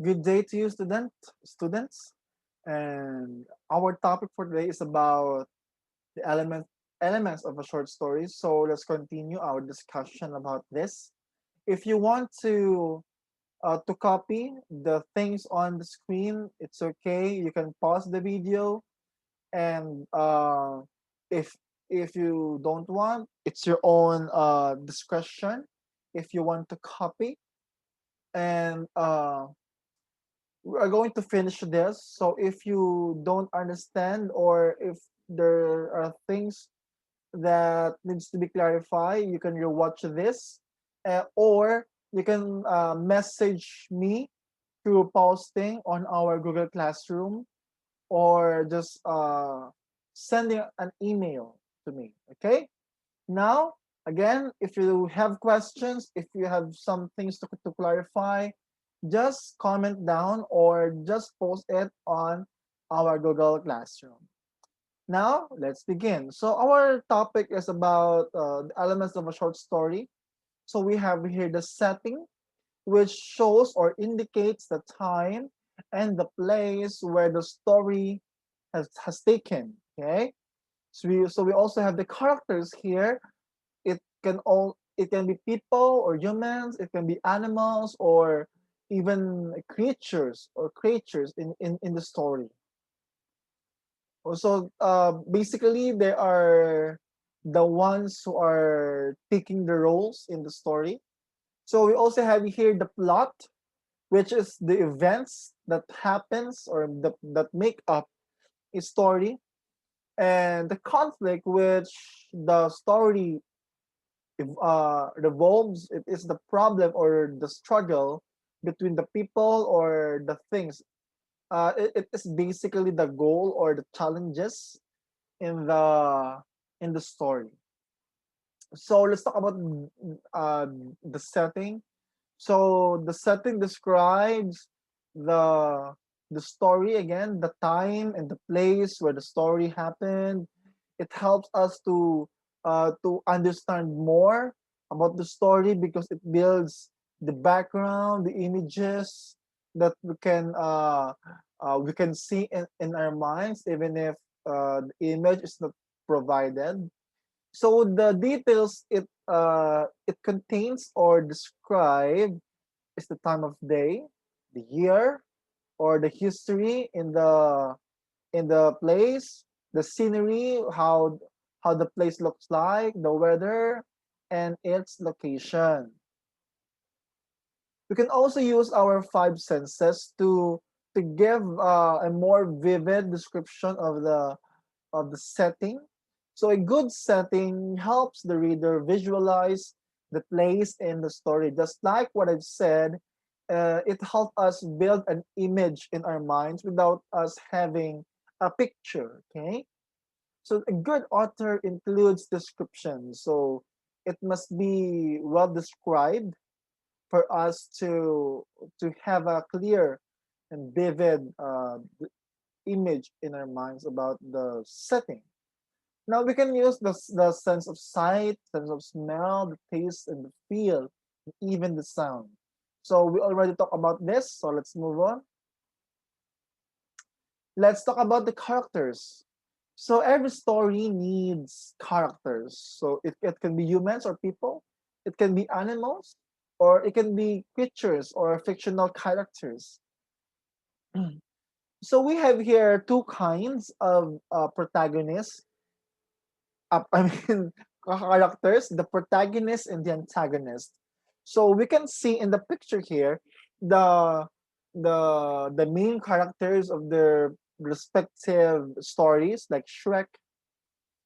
Good day to you, students. And our topic for today is about the elements of a short story. So let's continue our discussion about this. If you want to copy the things on the screen, it's okay. You can pause the video, and if if you don't want, it's your own discretion. If you want to copy, and we are going to finish this. So if you don't understand or if there are things that needs to be clarified, you can rewatch this, or you can message me through posting on our Google Classroom, or just sending an email to me. Okay. Now, again, if you have questions, if you have some things to clarify, just comment down or just post it on our Google Classroom. Now, let's begin. So, our topic is about the elements of a short story. So, we have here the setting, which shows or indicates the time and the place where the story has taken. Okay. So we also have the characters here. It can be people or humans, it can be animals or even creatures in the story. So basically they are the ones who are taking the roles in the story. So we also have here the plot, which is the events that happens or that make up a story, and the conflict which the story revolves. It is the problem or the struggle between the people or the things. It is basically the goal or the challenges in the story. So let's talk about uh, the setting. So the setting describes the the story again, the time and the place where the story happened. It helps us to understand more about the story because it builds the background, the images that we can see in our minds, even if the image is not provided. So the details it contains or describe is the time of day, the year, or the history in the place, the scenery, how the place looks like, the weather, and its location. We can also use our five senses to give a more vivid description of the setting. So a good setting helps the reader visualize the place in the story. Just like what I've said, it helps us build an image in our minds without us having a picture. Okay. So a good author includes description. So it must be well described for us to have a clear and vivid image in our minds about the setting. Now we can use the sense of sight, sense of smell, the taste, and the feel, and even the sound. So we already talked about this, so let's move on. Let's talk about the characters. So every story needs characters. So it can be humans or people, it can be animals, or it can be creatures or fictional characters. So we have here two kinds of protagonists. I mean, characters, the protagonist and the antagonist. So we can see in the picture here the the main characters of their respective stories, like Shrek,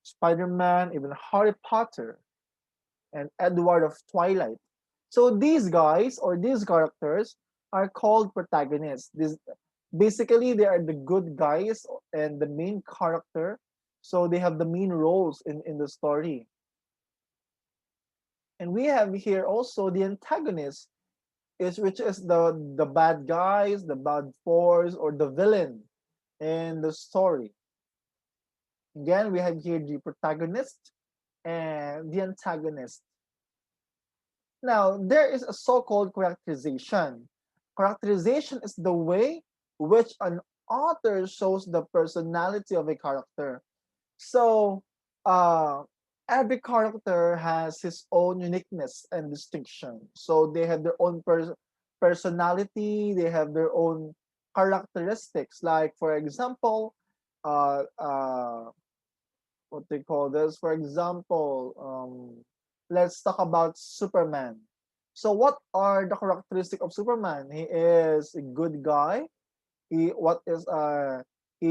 Spider-Man, even Harry Potter, and Edward of Twilight. So these guys or these characters are called protagonists. This basically they are the good guys and the main character. So they have the main roles in the story. And we have here also the antagonist, is which is the bad guys, the bad force, or the villain in the story. Again, we have here the protagonist and the antagonist. Now, there is a so-called characterization. Characterization is the way which an author shows the personality of a character. So, uh, every character has his own uniqueness and distinction. So they have their own personality. They have their own characteristics. Like, for example, uh, uh, what they call this? For example, let's talk about Superman. So, what are the characteristics of Superman? He is a good guy. He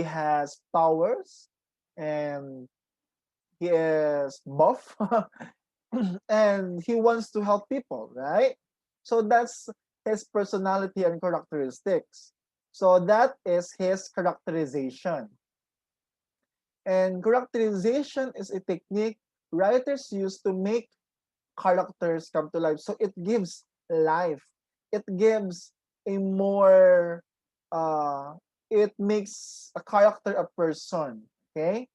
has powers, and he is buff, and he wants to help people, right? So that's his personality and characteristics. So that is his characterization. And characterization is a technique writers use to make characters come to life. So it gives life. It gives a more it makes a character a person. Okay?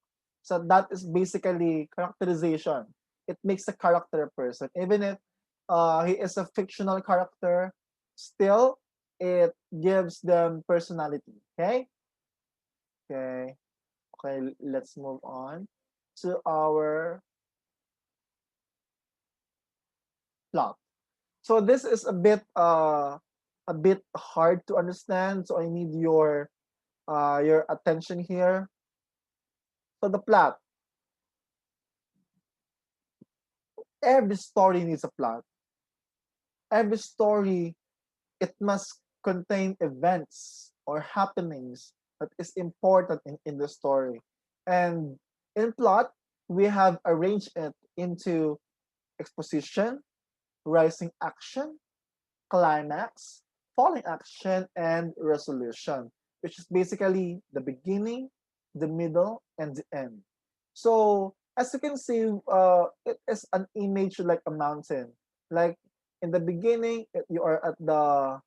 So that is basically characterization. It makes a character a person. Even if he is a fictional character, still it gives them personality. Okay? Okay. Okay, let's move on to our plot. So this is a bit hard to understand. So I need your attention here. So the plot. Every story needs a plot. Every story, it must contain events or happenings that is important in the story. And in plot, we have arranged it into exposition, rising action, climax, falling action, and resolution, which is basically the beginning, the middle, and the end. So as you can see, it is an image like a mountain. Like in the beginning, you are at the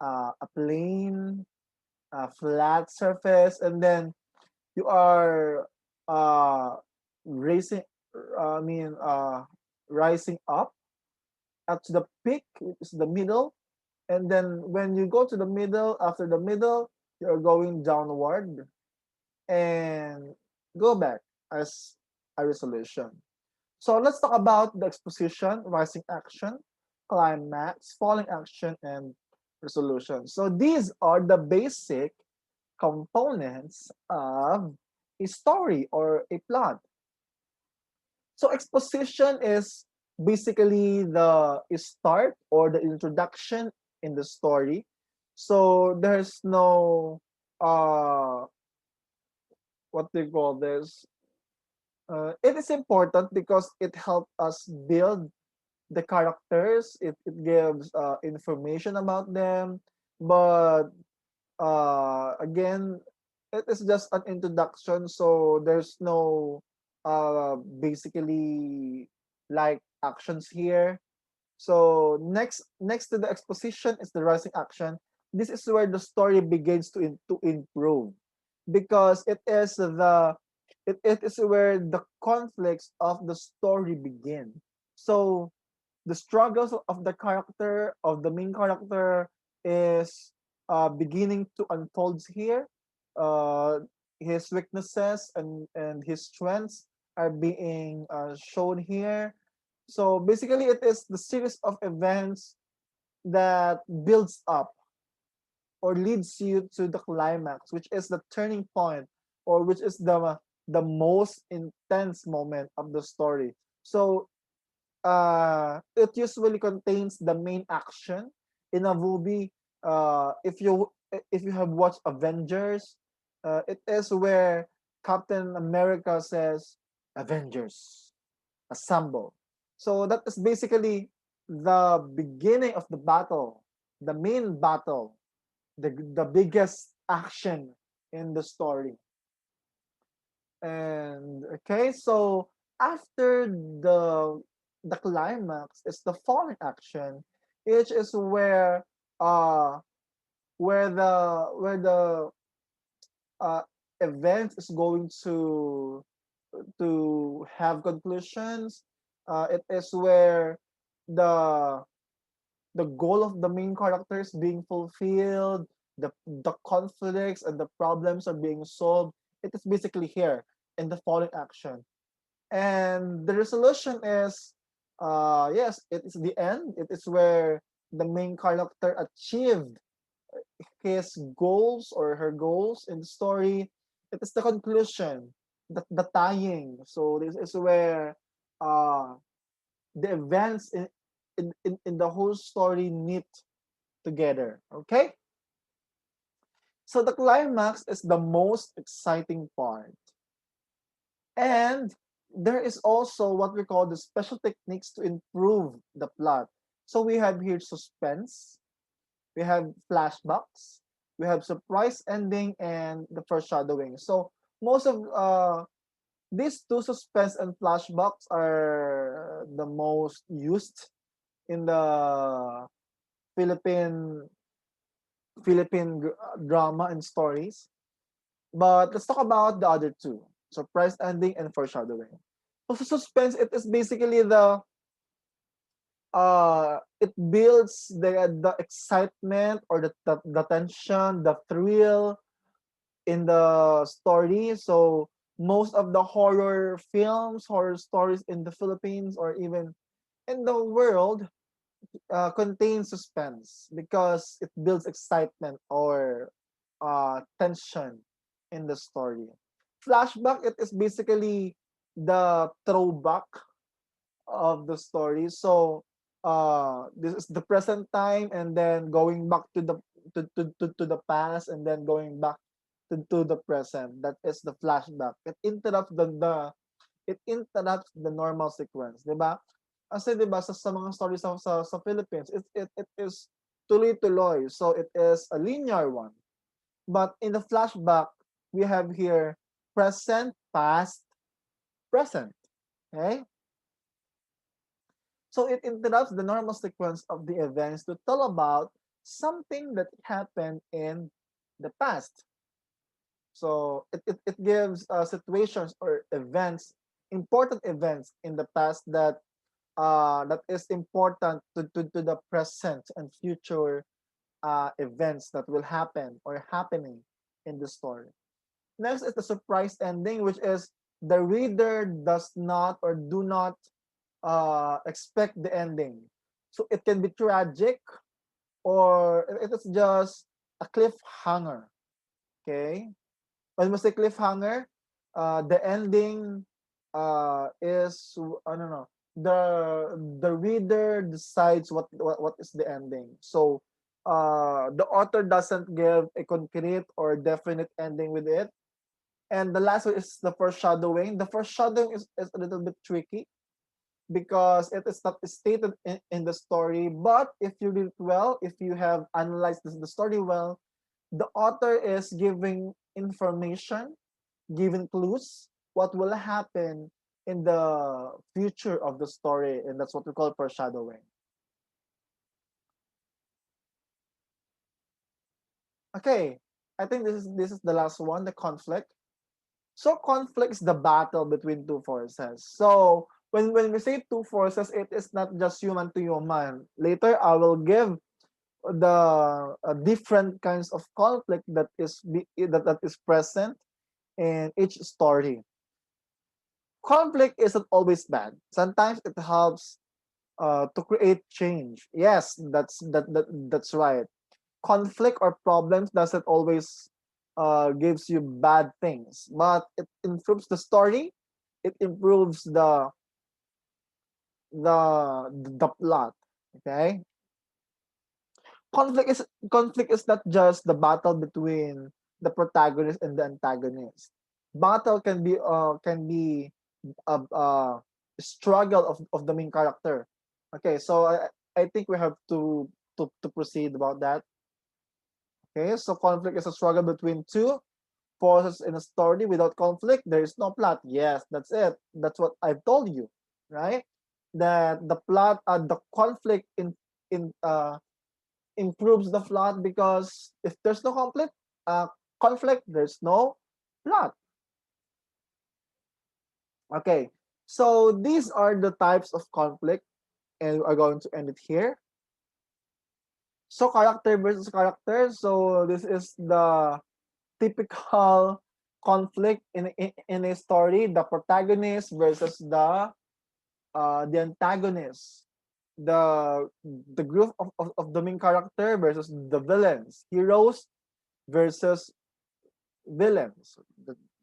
a plain, flat surface, and then you are uh, racing. I mean, rising up at the peak, which is the middle, and then when you go to the middle, after the middle, you're going downward and go back as a resolution. So let's talk about the exposition, rising action, climax, falling action, and resolution. So these are the basic components of a story or a plot. So exposition is basically the start or the introduction in the story. So there's no what they call this. It is important because it helps us build the characters. It gives information about them, but again, it is just an introduction, so there's no basically like actions here. So next to the exposition is the rising action. This is where the story begins to improve, because it is where the conflicts of the story begin. So the struggles of the character of the main character is beginning to unfold here. Uh, his weaknesses and his strengths are being shown here. So basically, it is the series of events that builds up or leads you to the climax, which is the turning point, or which is the most intense moment of the story. So it usually contains the main action in a movie. If you have watched Avengers, it is where Captain America says, "Avengers, assemble." So that is basically the beginning of the battle, the main battle, the biggest action in the story. And okay, so after the climax is the falling action, which is uh where the uh event is going to have conclusions. It is where the the goal of the main character is being fulfilled, the conflicts and the problems are being solved. It is basically here in the following action. And the resolution is, yes, it is the end. It is where the main character achieved his goals or her goals in the story. It is the conclusion, the tying. So this is where uh, the events in the whole story knit together. Okay? So the climax is the most exciting part. And there is also what we call the special techniques to improve the plot. So we have here suspense, we have flashbacks, we have surprise ending, and the foreshadowing. So most of these two, suspense and flashbacks, are the most used in the Philippine drama and stories. But let's talk about the other two: surprise ending and foreshadowing. So suspense, it is basically it builds the excitement or the tension, the thrill in the story. So most of the horror films, horror stories in the Philippines or even in the world contain suspense because it builds excitement or tension in the story. Flashback, it is basically the throwback of the story. So this is the present time and then going back to the past and then going back to the present. That is the flashback. It interrupts the normal sequence, 'di ba? Kasi 'di ba sa mga stories sa Philippines, it is tuloy-tuloy. So it is a linear one. But in the flashback, we have here present, past, present. Okay? So it interrupts the normal sequence of the events to tell about something that happened in the past. So it gives situations or events, important events in the past that is important to the present and future events that will happen or happening in the story. Next is the surprise ending, which is the reader does not or do not expect the ending. So it can be tragic or it is just a cliffhanger. Okay? When we say cliffhanger, the ending is, I don't know, the reader decides what is the ending. So the author doesn't give a concrete or definite ending with it. And the last one is the foreshadowing. The foreshadowing is a little bit tricky because it is not stated in the story. But if you read it well, if you have analyzed the story well, the author is giving information, giving clues, what will happen in the future of the story, and that's what we call foreshadowing. Okay, I think this is the last one, the conflict. So conflict is the battle between two forces. So when we say two forces, it is not just human to human. Later, I will give the different kinds of conflict that is present in each story. Conflict isn't always bad. Sometimes it helps to create change. Yes, that's right. Conflict or problems doesn't always gives you bad things, but it improves the story. It improves the plot. Okay, conflict is not just the battle between the protagonist and the antagonist. Battle can be a struggle of the main character. Okay, so I think we have to proceed about that. Okay, so conflict is a struggle between two forces in a story. Without conflict, there is no plot. Yes, that's it. That's what I've told you, right? That the conflict in improves the plot because if there's no conflict, there's no plot. Okay, so these are the types of conflict, and we're going to end it here. So character versus character. So this is the typical conflict in a story: the protagonist versus the antagonist, the group of the main character versus the villains, heroes versus villains,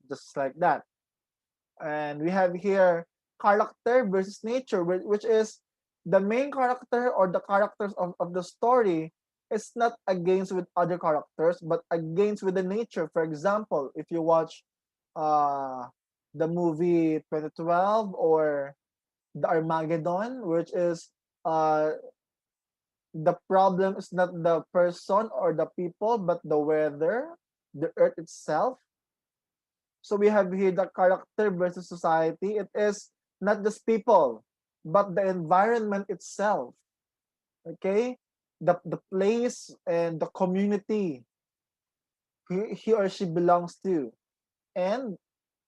just like that. And we have here character versus nature, which is the main character or the characters of the story is not against with other characters, but against with the nature. For example, if you watch uh, the movie 2012 or the Armageddon, which is uh, the problem is not the person or the people, but the weather, the earth itself. So we have here the character versus society. It is not just people, but the environment itself. Okay, the place and the community he or she belongs to, and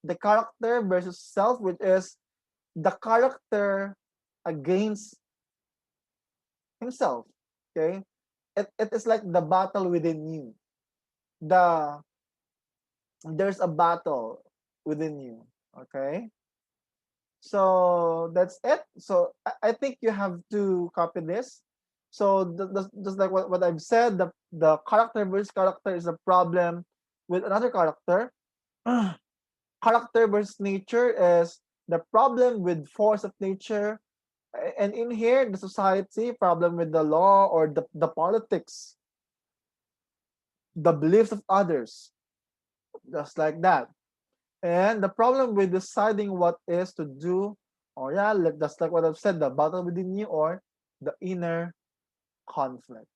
the character versus self, which is the character against himself. Okay, it is like the battle within you. The There's a battle within you. Okay, so that's it. So I think you have to copy this. So just like what I've said, the character versus character is a problem with another character. Character versus nature is the problem with force of nature. And in here, the society problem with the law or the politics, the beliefs of others, just like that. And the problem with deciding what is to do, or yeah, just like what I've said, the battle within you or the inner conflict.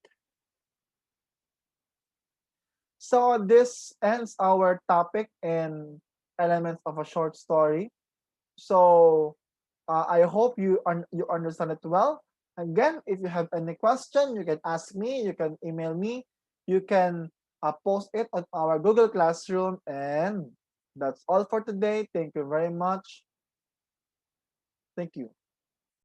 So this ends our topic and elements of a short story. So I hope you understand it well. Again, if you have any question, you can ask me, you can email me, you can post it on our Google Classroom, and that's all for today. Thank you very much. Thank you.